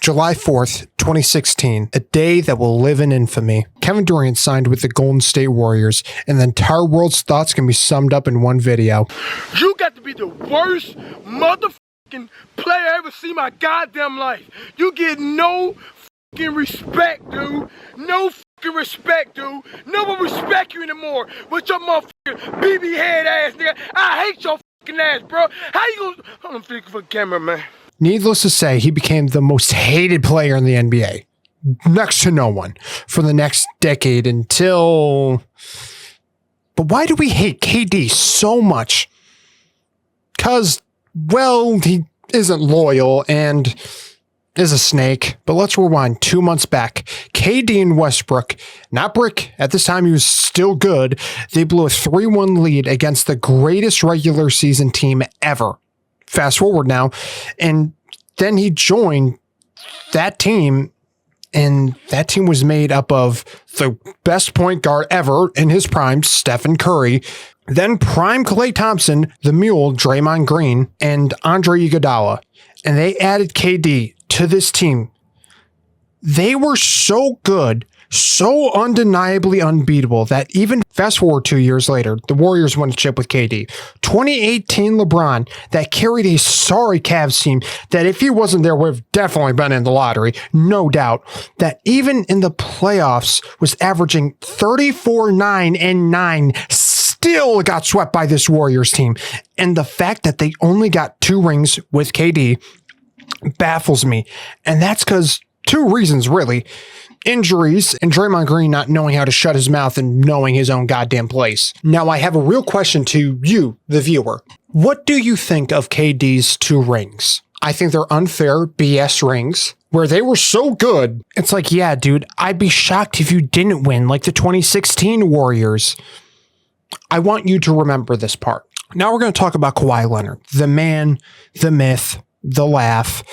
July 4th, 2016, a day that will live in infamy. Kevin Durant signed with the Golden State Warriors, and the entire world's thoughts can be summed up in one video. You got to be the worst motherfucking player I ever see in my goddamn life. You get no fucking respect, dude. No fucking respect, dude. No one respect you anymore with your motherfucking BB head ass nigga. I hate your fucking ass, bro. How you gonna... I'm thinking for the camera, man. Needless to say, he became the most hated player in the NBA. Next to no one. For the next decade until... But why do we hate KD so much? Because, well, he isn't loyal and is a snake. But let's rewind 2 months back. KD and Westbrook, not Brick, at this time he was still good. They blew a 3-1 lead against the greatest regular season team ever. Fast forward now, and then he joined that team, and that team was made up of the best point guard ever in his prime, Stephen Curry, then prime Klay Thompson, the mule, Draymond Green, and Andre Iguodala. And they added KD to this team. They were so good, so undeniably unbeatable that even fast forward 2 years later, the Warriors won a chip with KD. 2018 LeBron that carried a sorry Cavs team that if he wasn't there would have definitely been in the lottery, no doubt, that even in the playoffs was averaging 34-9-9, still got swept by this Warriors team. And the fact that they only got 2 rings with KD baffles me. And that's because 2 reasons, really. Injuries and Draymond Green not knowing how to shut his mouth and knowing his own goddamn place. Now, I have a real question to you, the viewer. What do you think of KD's 2 rings? I think they're unfair BS rings where they were so good. It's like, yeah, dude, I'd be shocked if you didn't win like the 2016 Warriors. I want you to remember this part. Now we're going to talk about Kawhi Leonard, the man, the myth, the laugh.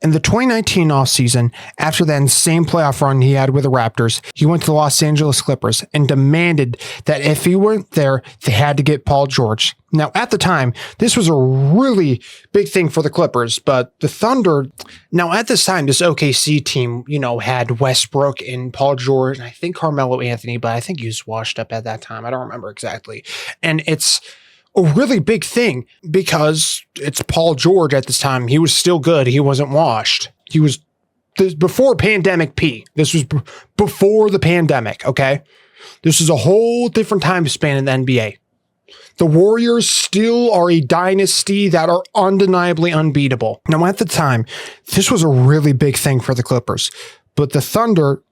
In the 2019 offseason, after that insane playoff run he had with the Raptors, he went to the Los Angeles Clippers and demanded that if he weren't there, they had to get Paul George. Now, at the time, this was a really big thing for the Clippers, but the Thunder... Now, at this time, this OKC team, had Westbrook and Paul George, and I think Carmelo Anthony, but I think he was washed up at that time. I don't remember exactly. And it's a really big thing because it's Paul George at this time. He was still good. He wasn't washed. He was before pandemic P. This was before the pandemic, okay? This is a whole different time span in the NBA. The Warriors still are a dynasty that are undeniably unbeatable. Now, at the time, this was a really big thing for the Clippers. But the Thunder,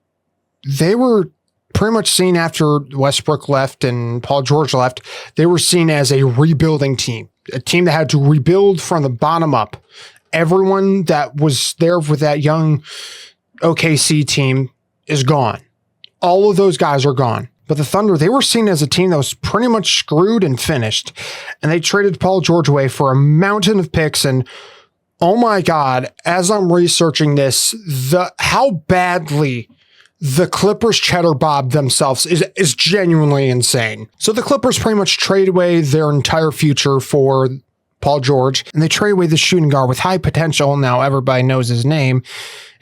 they were pretty much seen after Westbrook left and Paul George left, they were seen as a rebuilding team, a team that had to rebuild from the bottom up. Everyone that was there with that young OKC team is gone. All of those guys are gone. But the Thunder, they were seen as a team that was pretty much screwed and finished. And they traded Paul George away for a mountain of picks. And oh my God, as I'm researching this, how badly the Clippers cheddar bob themselves is genuinely insane. So the Clippers pretty much trade away their entire future for Paul George, and they trade away the shooting guard with high potential. Now everybody knows his name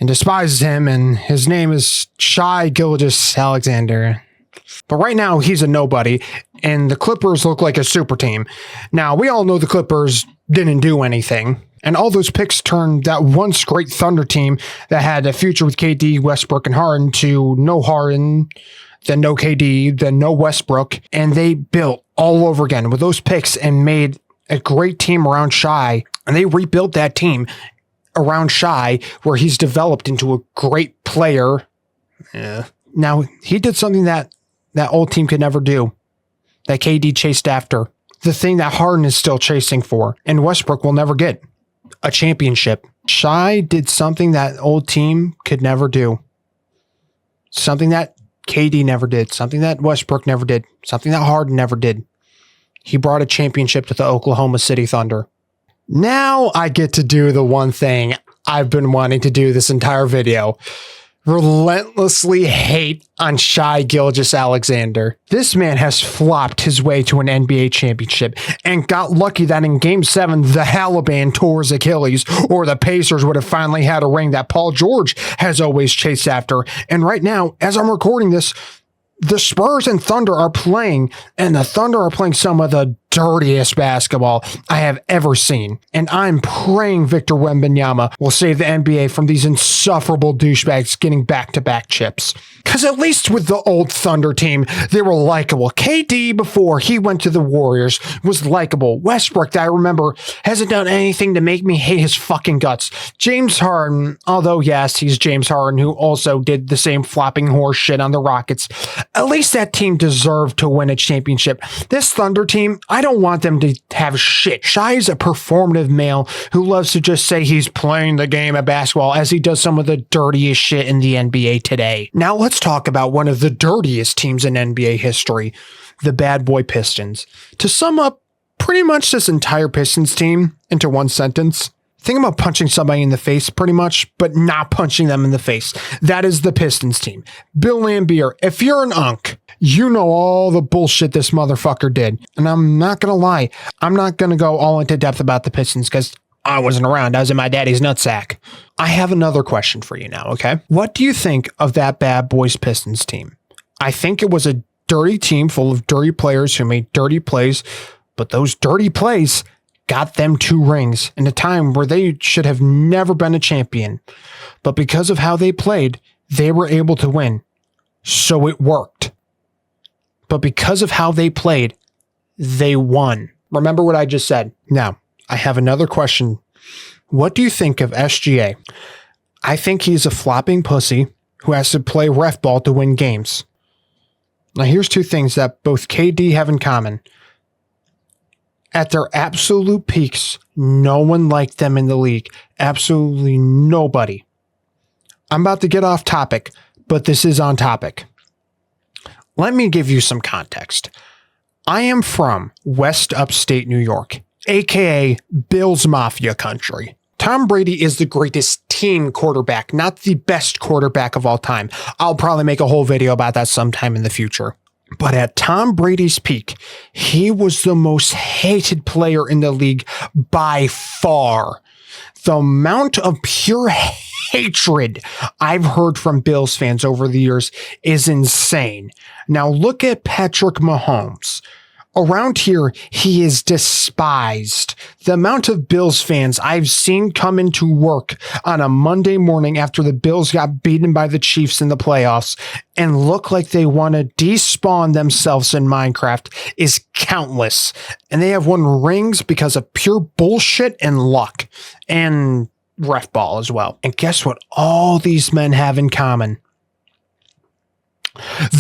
and despises him, and his name is Shai Gilgeous-Alexander. But right now he's a nobody, and the Clippers look like a super team. Now we all know the Clippers didn't do anything. And all those picks turned that once great Thunder team that had a future with KD, Westbrook, and Harden to no Harden, then no KD, then no Westbrook. And they built all over again with those picks and made a great team around Shai. And they rebuilt that team around Shai where he's developed into a great player. Yeah. Now, he did something that old team could never do, that KD chased after. The thing that Harden is still chasing for and Westbrook will never get. A championship. Shai did something that old team could never do. Something that KD never did. Something that Westbrook never did. Something that Harden never did. He brought a championship to the Oklahoma City Thunder. Now I get to do the one thing I've been wanting to do this entire video. relentlessly hate on Shai Gilgeous-Alexander. This man has flopped his way to an NBA championship and got lucky that in Game 7, the Halliburton tore his Achilles, or the Pacers would have finally had a ring that Paul George has always chased after. And right now, as I'm recording this, the Spurs and Thunder are playing, and the Thunder are playing some of the dirtiest basketball I have ever seen. And I'm praying Victor Wembanyama will save the NBA from these insufferable douchebags getting back-to-back chips. Because at least with the old Thunder team, they were likable. KD, before he went to the Warriors, was likable. Westbrook, I remember, hasn't done anything to make me hate his fucking guts. James Harden, although yes, he's James Harden, who also did the same flopping horse shit on the Rockets. At least that team deserved to win a championship. This Thunder team, I don't want them to have shit. Shai's a performative male who loves to just say he's playing the game of basketball as he does some of the dirtiest shit in the NBA today. Now let's talk about one of the dirtiest teams in NBA history, the Bad Boy Pistons. To sum up pretty much this entire Pistons team into one sentence, think about punching somebody in the face pretty much, but not punching them in the face. That is the Pistons team. Bill Laimbeer, if you're an unk, you know all the bullshit this motherfucker did. And I'm not going to lie. I'm not going to go all into depth about the Pistons because I wasn't around. I was in my daddy's nutsack. I have another question for you now, okay? What do you think of that Bad Boys Pistons team? I think it was a dirty team full of dirty players who made dirty plays, but those dirty plays got them 2 rings in a time where they should have never been a champion. But because of how they played, they were able to win. So it worked. But because of how they played, they won. Remember what I just said. Now, I have another question. What do you think of SGA? I think he's a flopping pussy who has to play ref ball to win games. Now, here's 2 things that both KD have in common. At their absolute peaks, no one liked them in the league. Absolutely nobody. I'm about to get off topic, but this is on topic. Let me give you some context. I am from West Upstate New York, aka Bills Mafia country. Tom Brady is the greatest team quarterback, not the best quarterback of all time. I'll probably make a whole video about that sometime in the future. But at Tom Brady's peak, he was the most hated player in the league by far. The amount of pure hatred I've heard from Bills fans over the years is insane. Now look at Patrick Mahomes. Around here, he is despised. The amount of Bills fans I've seen come into work on a Monday morning after the Bills got beaten by the Chiefs in the playoffs and look like they want to despawn themselves in Minecraft is countless. And they have won rings because of pure bullshit and luck and ref ball as well. And guess what all these men have in common?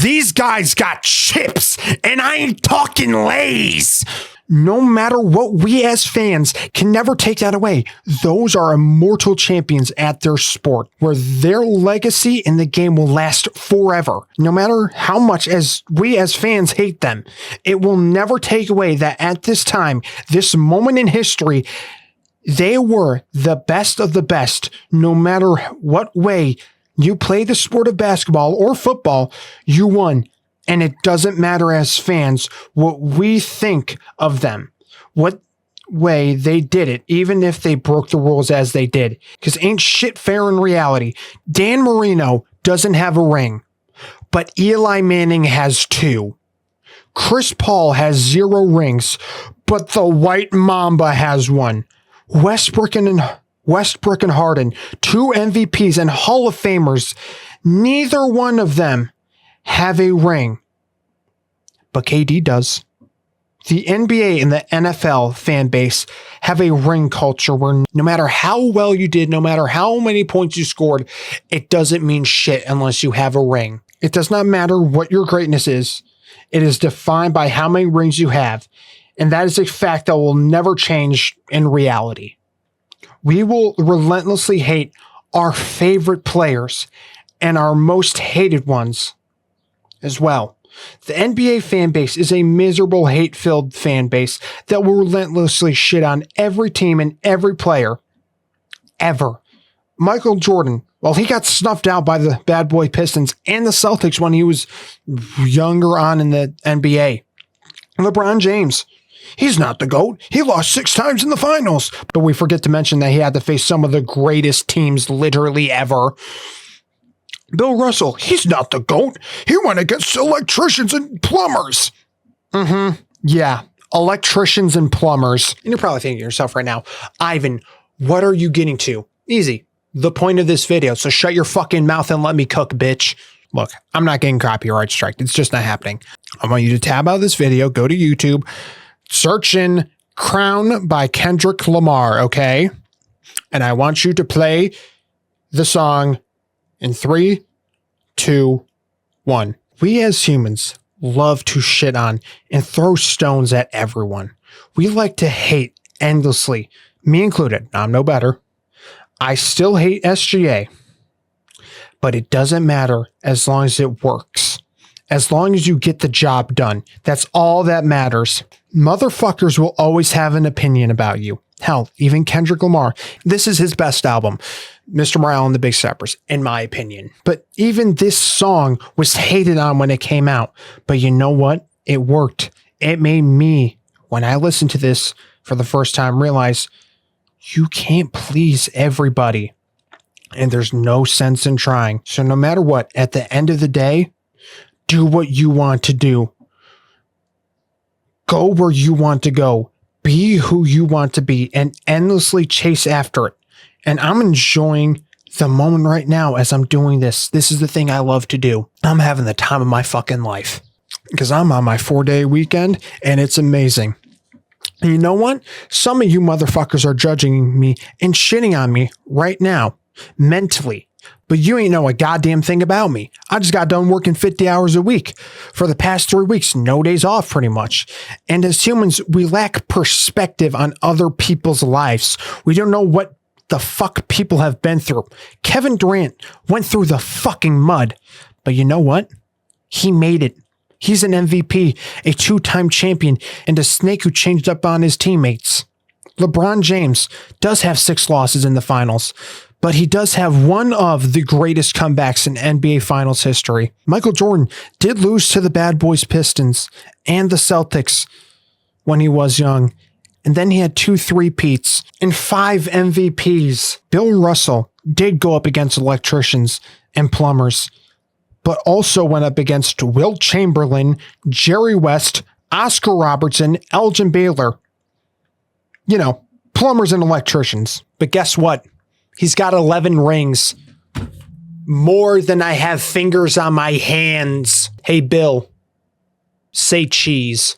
These guys got chips, and I ain't talking Lays. No matter what, we as fans can never take that away. Those are immortal champions at their sport, where their legacy in the game will last forever. No matter how much as we as fans hate them, it will never take away that at this time, this moment in history, they were the best of the best, no matter what way you play the sport of basketball or football, you won. And it doesn't matter as fans what we think of them, what way they did it, even if they broke the rules as they did. Because ain't shit fair in reality. Dan Marino doesn't have a ring, but Eli Manning has 2. Chris Paul has 0 rings, but the White Mamba has 1. Westbrook and Harden, 2 MVPs and Hall of Famers, neither one of them have a ring. But KD does. The NBA and the NFL fan base have a ring culture where no matter how well you did, no matter how many points you scored, it doesn't mean shit unless you have a ring. It does not matter what your greatness is. It is defined by how many rings you have. And that is a fact that will never change in reality. We will relentlessly hate our favorite players and our most hated ones as well. The NBA fan base is a miserable, hate-filled fan base that will relentlessly shit on every team and every player ever. Michael Jordan, well, he got snuffed out by the bad boy Pistons and the Celtics when he was younger on in the NBA. LeBron James, he's not the GOAT. He lost 6 times in the finals. But we forget to mention that he had to face some of the greatest teams literally ever. Bill Russell, he's not the GOAT. He went against electricians and plumbers. Yeah, electricians and plumbers. And you're probably thinking to yourself right now, Ivan, what are you getting to? Easy. The point of this video. So shut your fucking mouth and let me cook, bitch. Look, I'm not getting copyright striked. It's just not happening. I want you to tab out of this video, go to YouTube, search in Crown by Kendrick Lamar, okay? And I want you to play the song in 3, 2, 1. We as humans love to shit on and throw stones at everyone. We like to hate endlessly, me included. I'm no better. I still hate SGA, but it doesn't matter as long as it works. As long as you get the job done. That's all that matters. Motherfuckers will always have an opinion about you. Hell, even Kendrick Lamar. This is his best album, Mr. Morale and the Big Steppers, in my opinion. But even this song was hated on when it came out. But you know what? It worked. It made me, when I listened to this for the first time, realize you can't please everybody. And there's no sense in trying. So no matter what, at the end of the day, do what you want to do. Go where you want to go. Be who you want to be and endlessly chase after it. And I'm enjoying the moment right now as I'm doing this. This is the thing I love to do. I'm having the time of my fucking life because I'm on my 4-day weekend and it's amazing. And you know what? Some of you motherfuckers are judging me and shitting on me right now, mentally. But you ain't know a goddamn thing about me. I just got done working 50 hours a week for the past 3 weeks, no days off pretty much. And as humans, we lack perspective on other people's lives. We don't know what the fuck people have been through. Kevin Durant went through the fucking mud. But you know what? He made it. He's an MVP, a 2-time champion, and a snake who changed up on his teammates. LeBron James does have 6 losses in the finals, but he does have one of the greatest comebacks in NBA Finals history. Michael Jordan did lose to the bad boys Pistons and the Celtics when he was young, and then he had 2 3-peats and 5 MVPs. Bill Russell did go up against electricians and plumbers, but also went up against Wilt Chamberlain, Jerry West, Oscar Robertson, Elgin Baylor. You know, plumbers and electricians. But guess what? He's got 11 rings. More than I have fingers on my hands. Hey, Bill, say cheese.